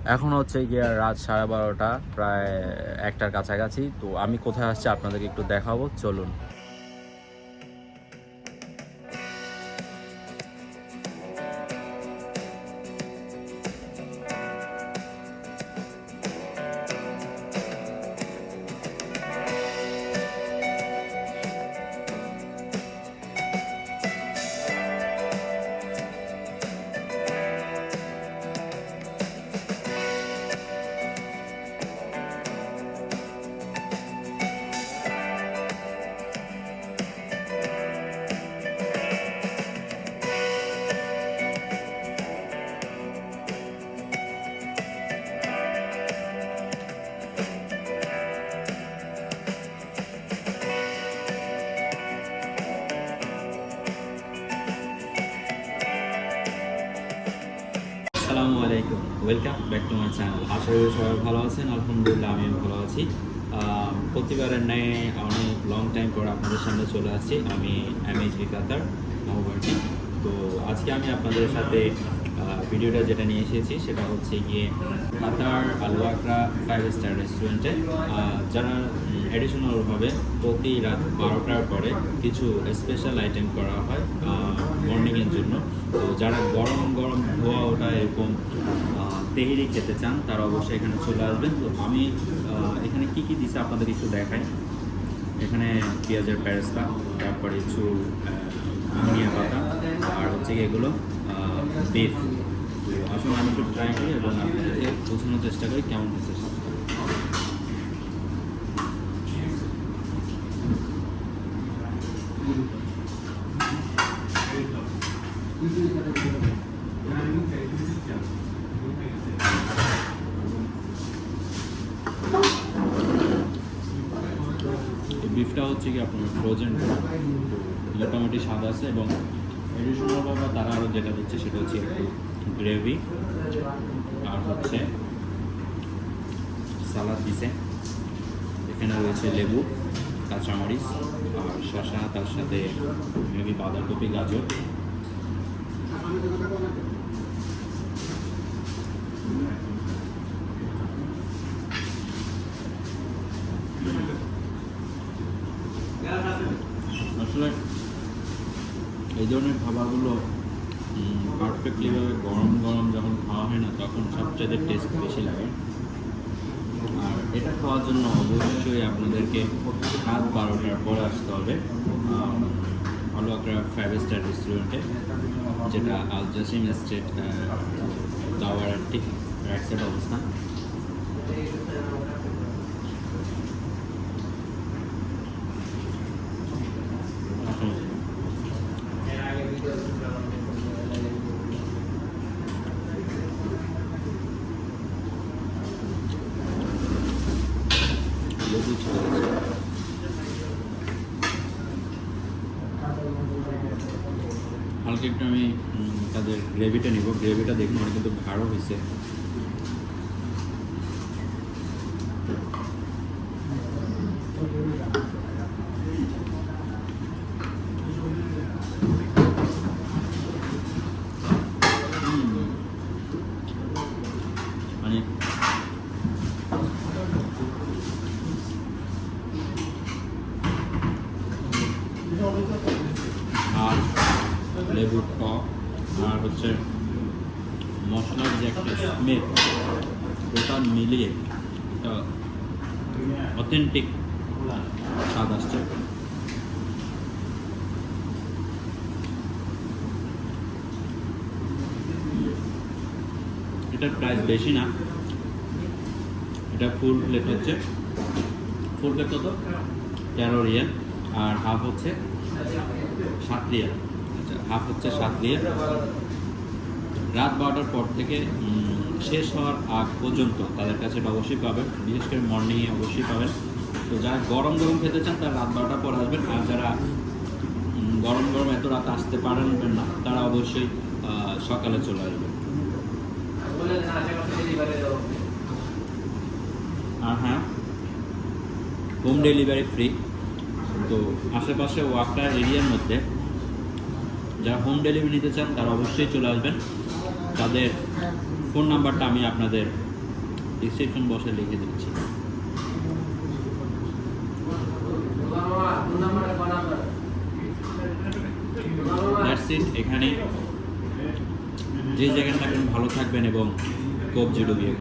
এখন হচ্ছে গিয়ে রাত 12:30, প্রায় 1টার কাছাকাছি। তো আমি কোথায় আসছি আপনাদেরকে একটু দেখাবো, চলুন। আসসালামু আলাইকুম, welcome back to my channel. আশা করি সবাই ভালো আছেন। আলহামদুলিল্লাহ আমিও ভালো আছি। প্রতিবারের ন্যায় অনেক লং টাইম পর আপনাদের সামনে চলে আসছি আমি এমএইচবি কাতার নববার্ষিক। তো আজকে আমি আপনাদের সাথে ভিডিওটা যেটা নিয়ে এসেছি সেটা হচ্ছে গিয়ে কাতার আল ওয়াকরা 5 স্টার রেস্টুরেন্টে যারা অ্যাডিশনালভাবে প্রতি রাত 12টার পরে কিছু স্পেশাল আইটেম করা হয় মর্নিংয়ের জন্য। তো যারা গরম গরম ধোয়া ওঠা এরকম তেহেরি খেতে চান তারা অবশ্যই এখানে চলে আসবেন। তো আমি এখানে কি কি দিছে আপনাদের একটু দেখাই। এখানে পেঁয়াজের পেরেস্তা, তারপরে কিছু ধনিয়া পাতা, আর হচ্ছে এগুলো বিফ। তো আসলে আমি একটু ট্রাই করি এবং আপনাদেরকে বোঝানোর চেষ্টা করি কেমন হচ্ছে। বিফটা হচ্ছে কি আপনার ফ্রোজেন, মোটামুটি স্বাদ আছে এবং এডিশনালভাবে তারা আরও যেটা দিচ্ছে সেটা হচ্ছে একটু গ্রেভি, আর হচ্ছে সালাদ দিছে। এখানে রয়েছে লেবু, কাঁচামরিচ আর শসা, তার সাথে মেবি বাঁধাকপি, গাজর। আসলে এই ধরনের খাবারগুলো পারফেক্টলিভাবে গরম গরম যখন খাওয়া হয় না তখন সবচেয়ে টেস্ট বেশি লাগে। আর এটা খাওয়ার জন্য অবশ্যই আপনাদেরকে রাত 12টার পরে আসতে হবে আল ওয়াকরা 5 স্টার রেস্টুরেন্টে, যেটা আল জাসিম এস্টেট টাওয়ারের ঠিক রাইট সাইড অবস্থান। হালকা একটু আমি তাদের গ্রেভিটা নিব। গ্রেভিটা দেখুন অনেক কিন্তু গাঢ় হয়েছে। মানে আর লেবুর টক আর হচ্ছে মশলার যে একটা স্মেল, ওটা মিলিয়ে একটা অথেন্টিক স্বাদ আসছে। এটার প্রাইস বেশি না, এটা ফুল প্লেট হচ্ছে, ফুল প্লেট কত 13 রিয়াল, আর হাফ হচ্ছে 7 রিয়াল। আচ্ছা, হাফ হচ্ছে 7 রিয়াল। রাত 12টার পর থেকে শেষ হওয়ার আগ পর্যন্ত তাদের কাছে এটা অবশ্যই পাবেন, বিশেষ করে মর্নিংয়ে অবশ্যই পাবেন। তো যারা গরম গরম খেতে চান তারা রাত 12টার পর আসবেন, আর যারা গরম গরম এত রাত আসতে পারবেন না তারা অবশ্যই সকালে চলে আসবেন। আর হ্যাঁ, হোম ডেলিভারি ফ্রি। তো আশেপাশে ওয়াকরা এরিয়ার মধ্যে যারা হোম ডেলিভারি নিতে চান তারা অবশ্যই চলে আসবেন। তাদের ফোন নাম্বারটা আমি আপনাদের ডিসক্রিপশন বক্সে লিখে দিচ্ছি। That's it. এখানে যে জায়গায় থাকবেন ভালো থাকবেন এবং কবজি ডুবিয়ে